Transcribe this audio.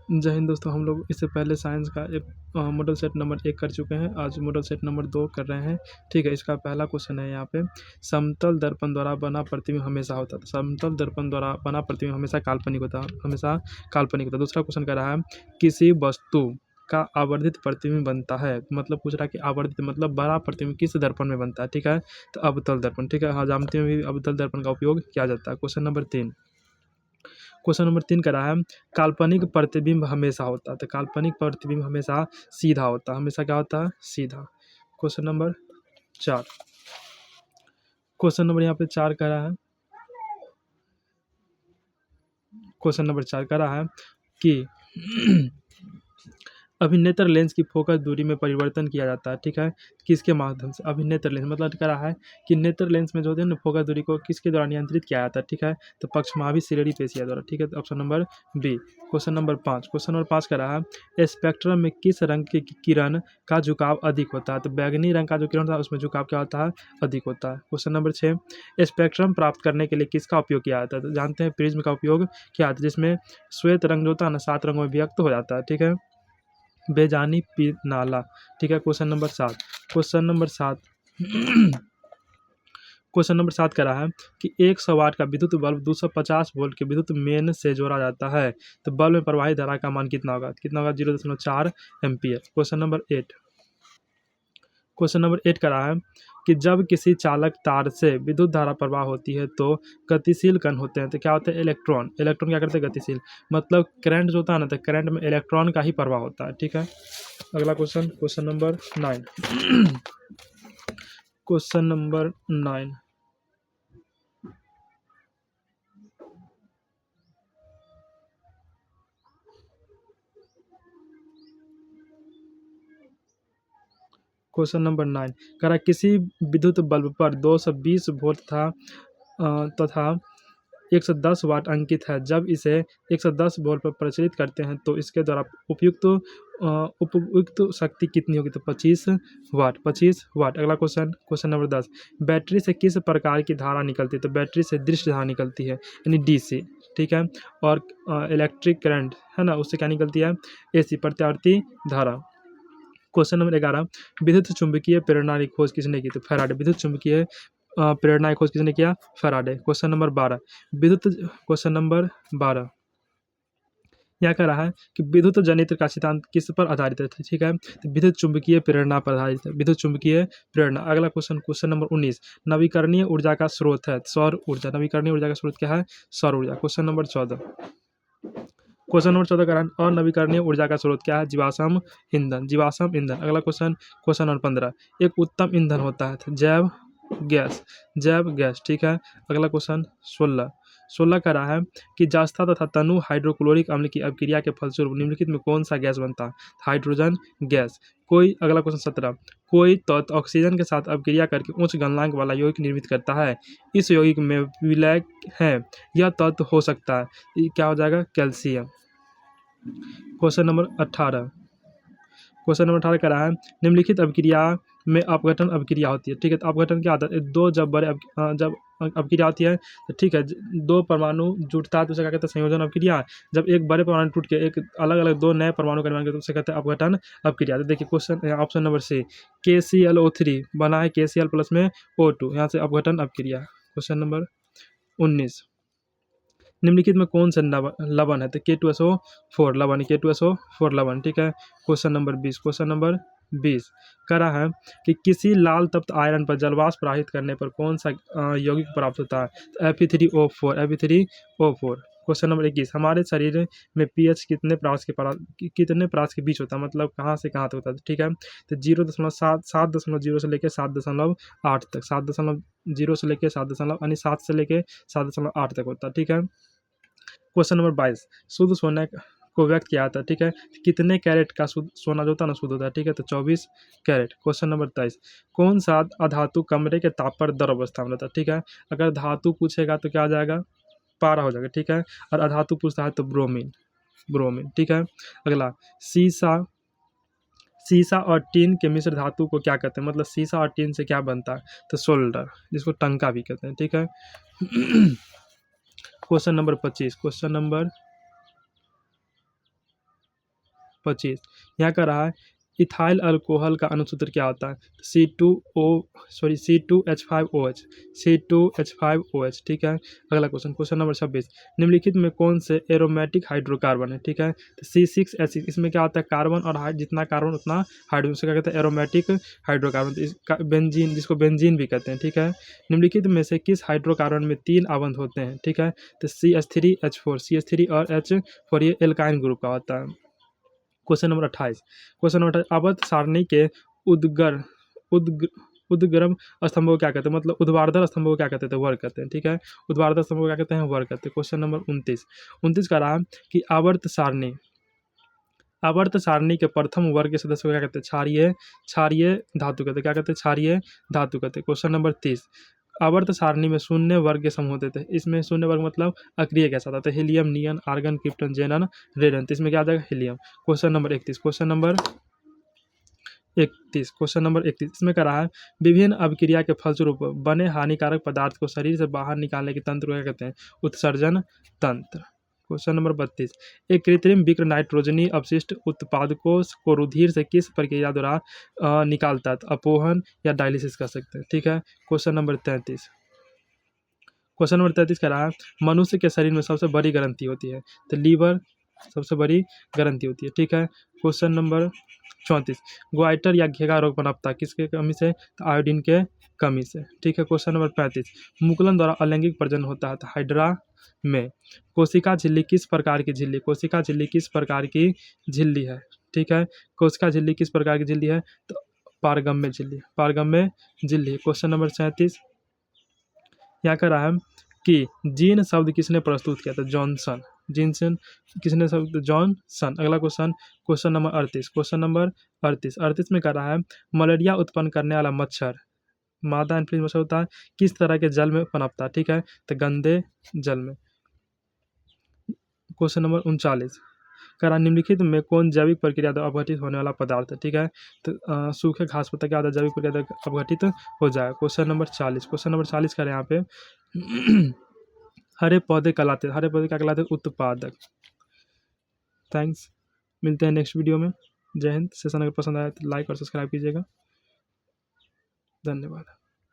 जय हिंद दोस्तों, हम लोग इससे पहले साइंस का एक मॉडल सेट नंबर 1 कर चुके हैं। आज मॉडल सेट नंबर 2 कर रहे हैं। ठीक है, इसका पहला क्वेश्चन है यहाँ पे, समतल दर्पण द्वारा बना प्रतिबिंब हमेशा होता है। समतल दर्पण द्वारा बना प्रतिबिंब हमेशा काल्पनिक होता है, हमेशा काल्पनिक होता है। दूसरा क्वेश्चन कह रहा है, किसी वस्तु का आवर्धित प्रतिबिंब बनता है, मतलब पूछ रहा है कि आवर्धित मतलब बड़ा प्रतिबिंब किस दर्पण में बनता है। ठीक है, तो अवतल दर्पण। ठीक है, हाँ जानते हैं भी अवतल दर्पण का उपयोग किया जाता है। क्वेश्चन नंबर 3, क्वेश्चन नंबर 3 कह रहा है, काल्पनिक प्रतिबिंब हमेशा होता है। तो काल्पनिक प्रतिबिंब हमेशा सीधा होता है, हमेशा क्या होता है, सीधा। क्वेश्चन नंबर 4, क्वेश्चन नंबर यहाँ पे 4 कह रहा है, क्वेश्चन नंबर 4 कह रहा है कि अभिनेत्र लेंस की फोकस दूरी में परिवर्तन किया जाता है। ठीक है, किसके माध्यम से, अभिनेत्र लेंस मतलब कह रहा है कि नेत्र लेंस में जो होते हैं ना, फोकस दूरी को किसके द्वारा नियंत्रित किया जाता है। ठीक है, तो पक्षमावी श्रेणी पेशिया द्वारा। ठीक है, तो option number B. Question number 5, question number 5 कह रहा है, स्पेक्ट्रम में किस रंग की किरण का झुकाव अधिक होता है। तो बैगनी रंग का जो किरण था उसमें झुकाव क्या होता है, अधिक होता है। क्वेश्चन नंबर 6, स्पेक्ट्रम प्राप्त करने के लिए किसका उपयोग किया जाता है। तो जानते हैं प्रिज्म का उपयोग किया जाता है, जिसमें श्वेत रंग जो होता है ना 7 रंगों में व्यक्त हो जाता है। ठीक है, बेजानी पी नाला। ठीक है, question number 7, question number 7 question number 7 कह रहा है कि 100 वाट का विद्युत बल्ब 250 वोल्ट के विद्युत मेन से जोड़ा जाता है, तो बल्ब में प्रवाहित धारा का मान कितना होगा, कितना होगा, 0.4 ampere. Question number 8, question number 8 कह रहा है कि जब किसी चालक तार से विद्युत धारा प्रवाह होती है तो गतिशील कण होते हैं, तो क्या होते हैं, इलेक्ट्रॉन। इलेक्ट्रॉन क्या करते हैं, गतिशील, मतलब करंट जो होता है ना, तो करंट में इलेक्ट्रॉन का ही प्रवाह होता है। ठीक है, अगला question, question number 9, question number 9, question number 9 कह रहा है, किसी विद्युत बल्ब पर 220 वोल्ट तथा 110 वाट अंकित है। जब इसे 110 वोल्ट पर प्रचलित करते हैं तो इसके द्वारा उपयुक्त शक्ति कितनी होगी, तो 25 वाट, 25 वाट। अगला क्वेश्चन, क्वेश्चन नंबर 10, बैटरी से किस प्रकार की धारा निकलती है। तो बैटरी से दृश्य धारा निकलती है, यानी डीसी। ठीक है, और इलेक्ट्रिक करंट है ना, उससे क्या निकलती है, एसी, प्रत्यावर्ती धारा। क्वेश्चन नंबर 11, विद्युत चुंबकीय प्रेरणा की खोज किसने की, तो फैराडे। विद्युत चुंबकीय प्रेरणा की खोज किसने किया, फैराडे। क्वेश्चन नंबर 12, विद्युत, क्वेश्चन नंबर 12 यह कह रहा है कि विद्युत जनित्र का सिद्धांत किस पर आधारित है। ठीक है, तो विद्युत चुंबकीय प्रेरणा पर आधारित है, विद्युत चुंबकीय प्रेरणा। अगला क्वेश्चन, क्वेश्चन नंबर 19, नवीकरणीय ऊर्जा का स्रोत है सौर ऊर्जा। नवीकरणीय ऊर्जा का स्रोत क्या है, सौर ऊर्जा। क्वेश्चन नंबर 14, क्वेश्चन नंबर 14 का अनवीकरणीय ऊर्जा का स्रोत क्या है, जीवाश्म ईंधन, जीवाश्म ईंधन। अगला क्वेश्चन, क्वेश्चन नंबर 15, एक उत्तम ईंधन होता है, जैव गैस, जैव गैस। ठीक है, अगला क्वेश्चन 16, 16 कह रहा है कि जस्ता तथा तनु हाइड्रोक्लोरिक अम्ल की अभिक्रिया के फलस्वरूप निम्नलिखित में कौन सा गैस बनता है, हाइड्रोजन गैस। कोई, अगला क्वेश्चन 17, कोई तत्व ऑक्सीजन के साथ अभिक्रिया करके उच्च गलनांक वाला यौगिक निर्मित करता है, इस यौगिक में विलय है, यह तत्व हो सकता है, ये क्या हो जाएगा, calcium. Question number 18, question number 18 कह रहा है, निम्नलिखित अभिक्रिया में अपघटन अभिक्रिया होती है। ठीक है, तो अपघटन क्या होता है, दो जब बड़े जब अभिक्रिया होती है, तो ठीक है, दो परमाणु जुटता है तो उसे क्या कहते हैं, संयोजन अभिक्रिया। जब एक बड़े परमाणु टूट के एक अलग अलग दो नए परमाणु का निर्माण करते हैं तो उसे कहते हैं अपघटन अभिक्रिया। तो देखिए question, option number C, KClO3 बना है KCl प्लस में O2, यहाँ से अपघटन अभिक्रिया। क्वेश्चन नंबर 19, निम्नलिखित में कौन सा लवण है, तो K2SO4 लवण, K2SO4 लवण। ठीक है, क्वेश्चन नंबर 20, क्वेश्चन नंबर 20 कह रहा है कि किसी लाल तप्त आयरन पर जलवाष्प प्रवाहित करने पर कौन सा यौगिक प्राप्त होता है, तो Fe3O4, Fe3O4। क्वेश्चन नंबर 21, हमारे शरीर में pH कितने प्रास के बीच होता है, मतलब कहाँ से कहाँ तक होता है। ठीक है, तो 7.0 से लेकर 7.8 तक, 7.0 से लेकर 7 यानी 7 से लेकर 7.8 तक होता है। ठीक है, क्वेश्चन नंबर 22, शुद्ध सोने को व्यक्त किया जाता है। ठीक है, कितने कैरेट का शुद्ध सोना जो होता है ना, शुद्ध होता है। ठीक है, तो 24 कैरेट। क्वेश्चन नंबर 23, कौन सा अधातु कमरे के ताप पर द्रव अवस्था में रहता है। ठीक है, अगर धातु पूछेगा तो क्या आ जाएगा, पारा हो जाएगा। ठीक है, और अधातु पूछता है तो ब्रोमीन, ब्रोमीन। ठीक है, अगला, शीशा, शीशा और टीन के मिश्र धातु को क्या कहते हैं, मतलब शीशा और टीन से क्या बनता है, तो सोल्डर, जिसको टंका भी कहते हैं। ठीक है, क्वेश्चन नंबर 25, क्वेश्चन नंबर 25। यहाँ का रहा है इथाइल अल्कोहल का अणुसूत्र क्या होता है? C2H5OH, C2H5OH, ठीक है। अगला क्वेश्चन, क्वेश्चन नंबर 26, निम्नलिखित में कौन से एरोमेटिक हाइड्रोकार्बन है? ठीक है, तो C6H6, इसमें क्या होता है? कार्बन और जितना कार्बन उतना हाइड्रोजन, से क्या कहते हैं? Aromatic hydrocarbon. तो इसका बेंजीन, जिसको बेंजीन भी कहते हैं, ठीक है। निम्नलिखित में से किस हाइड्रोकार्बन में 3 आबंध होते हैं? ठीक है, तो CH3H4 और H4 ये एल्काइन ग्रुप का होता है। क्वेश्चन नंबर 28, क्वेश्चन नंबर 28, आवर्त सारणी के उद्गर उद्ग उद्गर्भ स्तंभों को क्या कहते हैं? मतलब ऊर्ध्वाधर स्तंभों को क्या कहते हैं? वर्ग कहते हैं, ठीक है। ऊर्ध्वाधर स्तंभों को क्या कहते हैं? वर्ग कहते हैं। क्वेश्चन नंबर 29 का रहा कि आवर्त सारणी के प्रथम वर्ग के सदस्य को क्या कहते हैं? क्षारीय धातु कहते हैं। क्या कहते हैं? क्षारीय धातु कहते हैं। क्वेश्चन नंबर 30, आवर्त सारणी में शून्य वर्ग के समूह होते थे। इसमें शून्य वर्ग मतलब अक्रिय कैसा था? तो हीलियम, नियन, आर्गन, क्रिप्टन, जेनन, रेडन। तो इसमें क्या आ जाएगा? Helium. Question number 31, question number 31, इसमें क्या रहा है? विभिन्न अभिक्रिया के फलस्वरूप बने हानिकारक पदार्थ को शरीर से बाहर निकालने के तंत्र को क्या कहते हैं? उत्सर्जन तंत्र। क्वेश्चन नंबर 32, एक कृत्रिम विक्र नाइट्रोजनी अपशिष्ट उत्पादकों को रुधिर से किस प्रक्रिया द्वारा निकालता है? अपोहन या डायलिसिस कर सकते हैं, ठीक है। क्वेश्चन नंबर 33, कह रहा है मनुष्य के शरीर में सबसे बड़ी ग्रंथि होती है? तो लीवर सबसे बड़ी ग्रंथि होती है, ठीक है। क्वेश्चन नंबर 34, ग्वाइटर या घेगा रोग पनपता किसके कमी से? तो आयोडीन के कमी से, ठीक है। क्वेश्चन नंबर 35, मुकुलन द्वारा अलैंगिक प्रजनन होता है? तो हाइड्रा में। कोशिका झिल्ली किस प्रकार की झिल्ली? कोशिका झिल्ली किस प्रकार की झिल्ली है? ठीक है, कोशिका झिल्ली किस प्रकार की झिल्ली है? तो पारगम्य झिल्ली। क्वेश्चन नंबर 37, यहाँ कह रहा है कि जीन शब्द किसने प्रस्तुत किया था? जॉनसन। जिनसन किसने शब्द? जॉनसन। अगला क्वेश्चन, क्वेश्चन नंबर 38 में कह रहा है मलेरिया उत्पन्न करने वाला मच्छर, मादा एनफ्लुएंजा मच्छर होता है, किस तरह के जल में पनपता है? ठीक है, तो गंदे जल में। क्वेश्चन नंबर 39, कह रहा निम्नलिखित में कौन जैविक प्रक्रिया द्वारा अपघटित होने वाला पदार्थ है? ठीक है, तो सूखे घास पत्ता क्या होता है? जैविक प्रक्रिया द्वारा अपघटित हो जाए। क्वेश्चन नंबर 40 कह रहे हैं यहाँ पे हरे पौधे क्या कहलाते हैं? उत्पादक। थैंक्स, मिलते हैं नेक्स्ट वीडियो में। जय हिंद। सेशन अगर पसंद आया तो लाइक और सब्सक्राइब कीजिएगा। धन्यवाद।